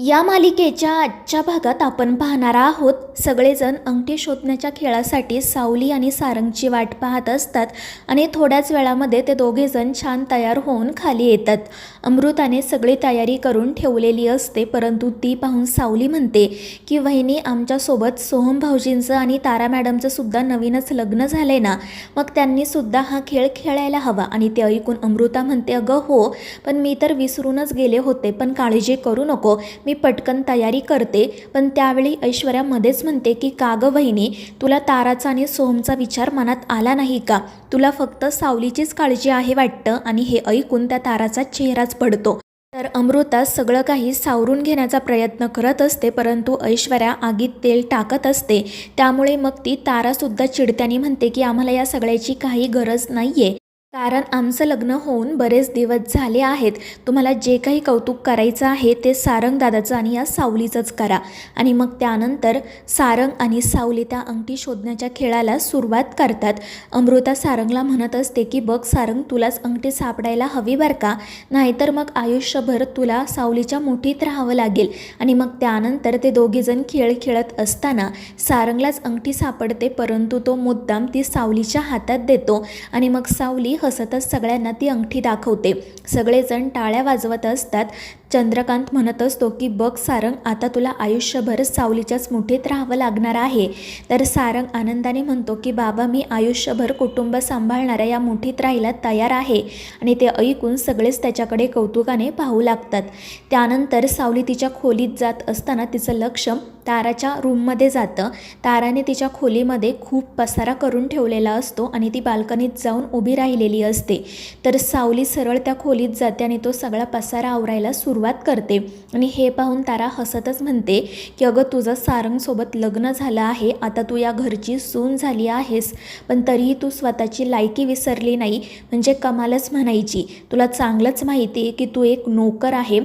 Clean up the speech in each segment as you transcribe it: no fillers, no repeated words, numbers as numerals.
या मालिकेच्या आजच्या भागात आपण पाहणार आहोत सगळेजण अंगठी शोधण्याच्या खेळासाठी सावली आणि सारंगची वाट पाहत असतात आणि थोड्याच वेळामध्ये ते दोघेजण छान तयार होऊन खाली येतात. अमृताने सगळी तयारी करून ठेवलेली असते, परंतु ती पाहून सावली म्हणते की वहिनी, आमच्यासोबत सोहम भाऊजींचं आणि तारा मॅडमचं सुद्धा नवीनच लग्न झालंय ना, मग त्यांनी सुद्धा हा खेळ खेळायला हवा. आणि ते ऐकून अमृता म्हणते, अगं हो, पण मी तर विसरूनच गेले होते, पण काळजी करू नको, मी पटकन तयारी करते. पण त्यावेळी ऐश्वर्या मध्येच म्हणते की का गं वहिनी, तुला ताराचा आणि सोहमचा विचार मनात आला नाही का? तुला फक्त सावलीचीच काळजी आहे वाटतं. आणि हे ऐकून त्या ताराचा चेहराच पडतो. तर अमृता सगळं काही सावरून घेण्याचा प्रयत्न करत असते, परंतु ऐश्वर्या आगीत तेल टाकत असते. त्यामुळे मग ती तारासुद्धा चिडत्याने म्हणते की आम्हाला या सगळ्याची काही गरज नाही आहे, कारण आमचं लग्न होऊन बरेच दिवस झाले आहेत. तुम्हाला जे काही कौतुक करायचं आहे ते सारंग दादाचं आणि या सावलीचंच करा. आणि मग त्यानंतर सारंग आणि सावली त्या अंगठी शोधण्याच्या खेळाला सुरुवात करतात. अमृता सारंगला म्हणत असते की बघ सारंग, तुलाच अंगठी सापडायला हवी बरं का, नाहीतर मग आयुष्यभर तुला सावलीच्या मुठीत राहावं लागेल. आणि मग त्यानंतर ते दोघेजण खेळ खेळत असताना सारंगलाच अंगठी सापडते, परंतु तो मुद्दाम ती सावलीच्या हातात देतो. आणि मग सावली हसतच सगळ्यांना ती अंगठी दाखवते. सगळेजण टाळ्या वाजवत असतात. चंद्रकांत म्हणत असतो की बघ सारंग, आता तुला आयुष्यभर सावलीच्याच मुठीत राहावं लागणार आहे. तर सारंग आनंदाने म्हणतो की बाबा, मी आयुष्यभर कुटुंब सांभाळणाऱ्या या मुठीत राहायला तयार आहे. आणि ते ऐकून सगळेच त्याच्याकडे कौतुकाने पाहू लागतात. त्यानंतर सावली तिच्या खोलीत जात असताना तिचं लक्ष ताराच्या रूममध्ये जातं. ताराने तिच्या खोलीमध्ये खूप पसारा करून ठेवलेला असतो आणि ती बाल्कनीत जाऊन उभी राहिलेली असते. तर सावली सरळ त्या खोलीत जाते आणि तो सगळा पसारा आवरायला सुरुवात करते. आणि हे पाहून तारा हसतच म्हणते की अगं, तुझं सारंगसोबत लग्न झालं आहे, आता तू या घरची सून झाली आहेस, पण तरीही तू स्वतःची लायकी विसरली नाही, म्हणजे कमालच म्हणायची. तुला चांगलंच माहिती आहे की तू एक नोकर आहे,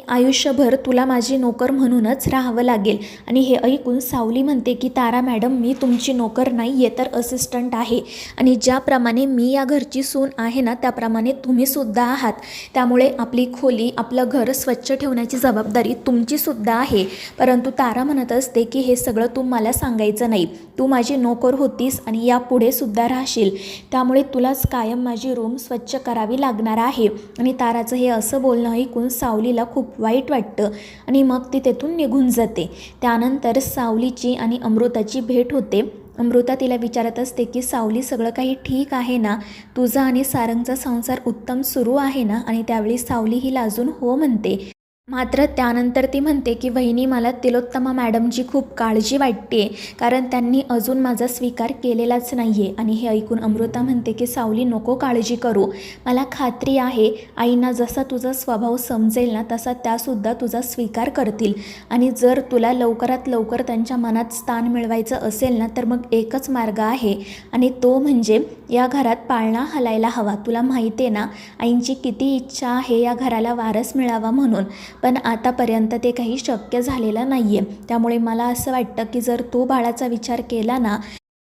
आयुष्यभर तुला माझी नोकर म्हणूनच राहावं लागेल. आणि हे ऐकून सावली म्हणते की तारा मॅडम, मी तुमची नोकर नाही आहे, तर असिस्टंट आहे. आणि ज्याप्रमाणे मी या घरची सून आहे ना, त्याप्रमाणे तुम्हीसुद्धा आहात. त्यामुळे आपली खोली, आपलं घर स्वच्छ ठेवण्याची जबाबदारी तुमचीसुद्धा आहे. परंतु तारा म्हणत असते की हे सगळं तू मला सांगायचं नाही, तू माझी नोकर होतीस आणि यापुढे सुद्धा राहशील, त्यामुळे तुलाच कायम माझी रूम स्वच्छ करावी लागणार आहे. आणि ताराचं हे असं बोलणं ऐकून सावलीला खूप वाईट वाटतं आणि मग ती तेथून निघून जाते. त्यानंतर सावलीची आणि अमृताची भेट होते. अमृता तिला विचारत असते की सावली, सगळं काही ठीक आहे ना, तुझा आणि सारंगचा संसार उत्तम सुरू आहे ना? आणि त्यावेळी सावली ही लाजून हो म्हणते. मात्र त्यानंतर ती म्हणते की वहिनी, मला तिलोत्तमा मॅडमची खूप काळजी वाटते, कारण त्यांनी अजून माझा स्वीकार केलेलाच नाही आहे. आणि हे ऐकून अमृता म्हणते की सावली, नको काळजी करू, मला खात्री आहे आईंना जसा तुझा स्वभाव समजेल ना, तसा त्यासुद्धा तुझा स्वीकार करतील. आणि जर तुला लवकरात लवकर त्यांच्या मनात स्थान मिळवायचं असेल ना, तर मग एकच मार्ग आहे, आणि तो म्हणजे या घरात पाळणा हलायला हवा. तुला माहिती आहे ना, आईंची किती इच्छा आहे या घराला वारस मिळावा म्हणून, पण आतापर्यंत ते काही शक्य झालेलं नाही आहे. त्यामुळे मला असं वाटतं की जर तू बाळाचा विचार केला ना,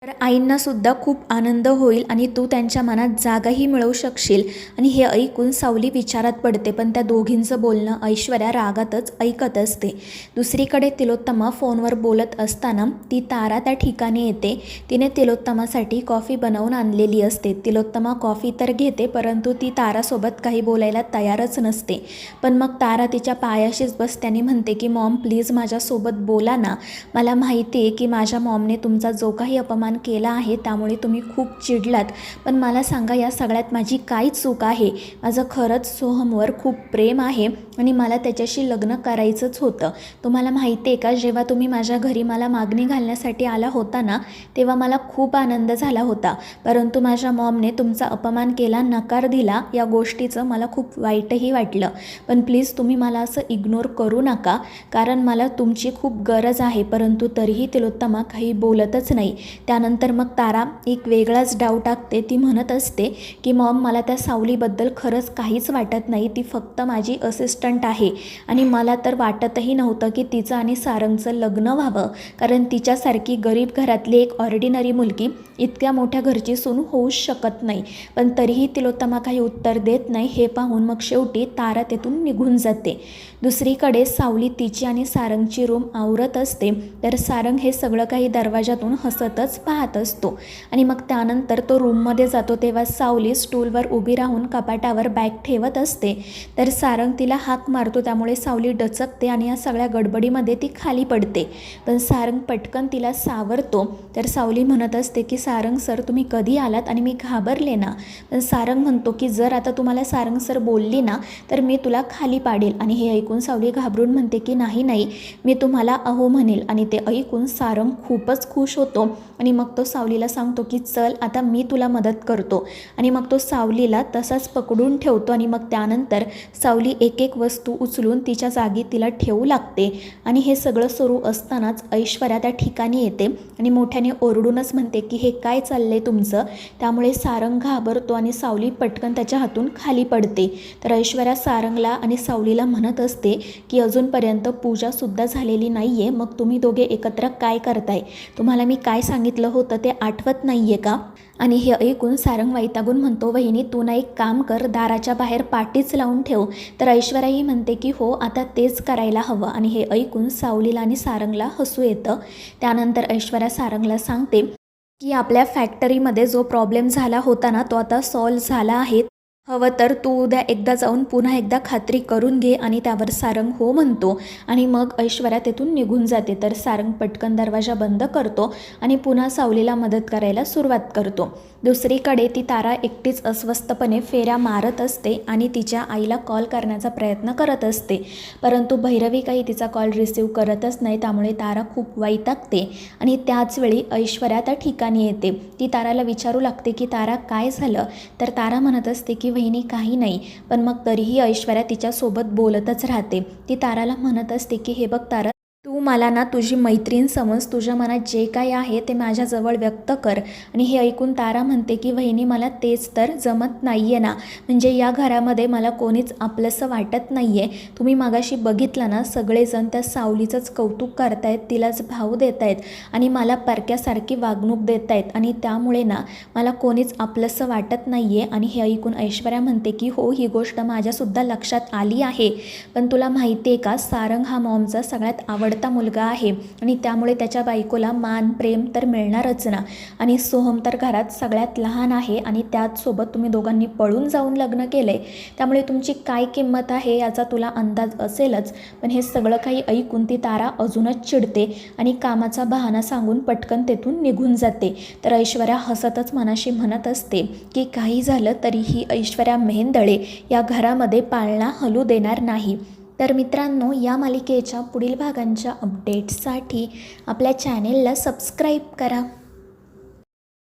तर आईंनासुद्धा खूप आनंद होईल आणि तू त्यांच्या मनात जागाही मिळवू शकशील. आणि हे ऐकून सावली विचारात पडते, पण त्या दोघींचं बोलणं ऐश्वर्या रागातच ऐकत असते. दुसरीकडे तिलोत्तमा फोनवर बोलत असताना ती तारा त्या ठिकाणी येते. तिने तिलोत्तमासाठी कॉफी बनवून आणलेली असते. तिलोत्तमा कॉफी तर घेते, परंतु ती तारासोबत काही बोलायला तयारच नसते. पण मग तारा तिच्या पायाशीच बसत्याने म्हणते की मॉम, प्लीज माझ्यासोबत बोला ना, मला माहिती आहे की माझ्या मॉमने तुमचा जो काही अपमान केला आहे त्यामुळे तुम्ही खूप चिडलात, पण मला सांगा, या सगळ्यात माझी काय चूक आहे? माझं खरंच सोहमवर खूप प्रेम आहे आणि मला त्याच्याशी लग्न करायचंच होतं. तुम्हाला माहिती आहे का, जेव्हा तुम्ही माझ्या घरी मला मागणी घालण्यासाठी आला होता ना, तेव्हा मला खूप आनंद झाला होता, परंतु माझ्या मॉमने तुमचा अपमान केला, नकार दिला, या गोष्टीचं मला खूप वाईटही वाटलं. पण प्लीज तुम्ही मला असं इग्नोर करू नका, कारण मला तुमची खूप गरज आहे. परंतु तरीही तिलोत्तमा काही बोलतच नाही. त्यानंतर मग तारा एक वेगळाच डाव टाकते. ती म्हणत असते की मॉम, मला त्या सावलीबद्दल खरंच काहीच वाटत नाही. ती फक्त माझी असिस्टंट आहे आणि मला तर वाटतही नव्हतं की तिचं आणि सारंगचं लग्न व्हावं, कारण तिच्यासारखी गरीब घरातली एक ऑर्डिनरी मुलगी इतक्या मोठ्या घरची सून होऊच शकत नाही. पण तरीही तिलोत्तमा काही उत्तर देत नाही. हे पाहून मग शेवटी तारा तेथून निघून जाते. दुसरीकडे सावली तिची आणि सारंगची रूम आवरत असते. तर सारंग हे सगळं काही दरवाजातून हसतच पाहत असतो आणि मग त्यानंतर तो रूममध्ये जातो. तेव्हा सावली स्टूलवर उभी राहून कपाटावर बॅग ठेवत असते. तर सारंग तिला हाक मारतो, त्यामुळे सावली डचकते आणि या सगळ्या गडबडीमध्ये ती खाली पडते. पण सारंग पटकन तिला सावरतो. तर सावली म्हणत असते की सारंग सर, तुम्ही कधी आलात आणि मी घाबरले ना. पण सारंग म्हणतो की जर आता तुम्हाला सारंग सर बोलली ना तर मी तुला खाली पाडेल. आणि हे ऐकून सावली घाबरून म्हणते की नाही नाही, मी तुम्हाला अहो म्हणेल. आणि ते ऐकून सारंग खूपच खुश होतो आणि मग तो सावलीला सांगतो की चल आता मी तुला मदत करतो. आणि मग तो सावलीला तसाच पकडून ठेवतो आणि मग त्यानंतर सावली एक एक वस्तू उचलून तिच्या जागी तिला ठेवू लागते. आणि हे सगळं सुरू असतानाच ऐश्वर्या त्या ठिकाणी येते आणि मोठ्याने ओरडूनच म्हणते की हे काय चाललंय तुमचं. त्यामुळे सारंग घाबरतो आणि सावली पटकन त्याच्या हातून खाली पडते. तर ऐश्वर्या सारंगला आणि सावलीला म्हणत असते की अजूनपर्यंत पूजासुद्धा झालेली नाही आहे, मग तुम्ही दोघे एकत्र काय करताय? तुम्हाला मी काय सांगितलं होतं ते आठवत नाही आहे का? आणि हे ऐकून सारंग वैतागून म्हणतो, वहिनी तू ना एक काम कर, दाराच्या बाहेर पाटीच लावून ठेव. तर ऐश्वर्याही म्हणते की हो, आता तेच करायला हवं. आणि हे ऐकून सावलीला आणि सारंगला हसू येतं. त्यानंतर ऐश्वर्या सारंगला सांगते की आपल्या फॅक्टरीमध्ये जो प्रॉब्लेम झाला होता ना तो आता सॉल्व्ह झाला आहे. हवं तर तू उद्या एकदा जाऊन पुन्हा एकदा खात्री करून घे. आणि त्यावर सारंग हो म्हणतो आणि मग ऐश्वर्या तेथून निघून जाते. तर सारंग पटकन दरवाजा बंद करतो आणि पुन्हा सावलीला मदत करायला सुरुवात करतो. दुसरीकडे ती तारा एकटीच अस्वस्थपणे फेऱ्या मारत असते आणि तिच्या आईला कॉल करण्याचा प्रयत्न करत असते. परंतु भैरवी काही तिचा कॉल रिसीव करतच नाही. त्यामुळे तारा खूप वैतागते आणि त्याचवेळी ऐश्वर्या त्या ठिकाणी येते. ती ताराला विचारू लागते की तारा काय झालं. तर तारा म्हणत असते की वहिनी काही नाही. पण मग तरीही ऐश्वर्या तिच्यासोबत बोलतच राहते. ती ताराला म्हणत असते की हे बघ तारा, तू मला ना तुझी मैत्रीण समज, तुझ्या मनात जे काही आहे ते माझ्याजवळ व्यक्त कर. आणि हे ऐकून तारा म्हणते की वहिनी मला तेच तर जमत नाही आहे ना, म्हणजे या घरामध्ये मला कोणीच आपलंसं वाटत नाही आहे. तुम्ही मागाशी बघितलं ना, सगळेजण त्या सावलीचंच कौतुक करतायत, तिलाच भाव देत आहेत आणि मला परक्यासारखी वागणूक देत आहेत. आणि त्यामुळे ना मला कोणीच आपलंसं वाटत नाही आहे. आणि हे ऐकून ऐश्वर्या म्हणते की हो, ही गोष्ट माझ्यासुद्धा लक्षात आली आहे. पण तुला माहिती आहे का, सारंग हा मॉमचा सगळ्यात आवडता मुलगा आहे आणि त्यामुळे त्याच्या बायकोला मान प्रेम तर मिळणारच ना. आणि सोहम तर घरात सगळ्यात लहान आहे आणि त्याचसोबत तुम्ही दोघांनी पळून जाऊन लग्न केलंय, त्यामुळे तुमची काय किंमत आहे याचा तुला अंदाज असेलच. पण हे सगळं काही ऐकून ती तारा अजूनच चिडते आणि कामाचा बहाणा सांगून पटकन तेथून निघून जाते. तर ऐश्वर्या हसतच मनाशी म्हणत असते की काही झालं तरीही ऐश्वर्या मेहेंदळे या घरामध्ये पाळणा हलू देणार नाही. तर मित्रांनो, या मालिकेच्या पुढील भागांच्या अपडेट्ससाठी आपल्या चॅनेलला सबस्क्राईब करा.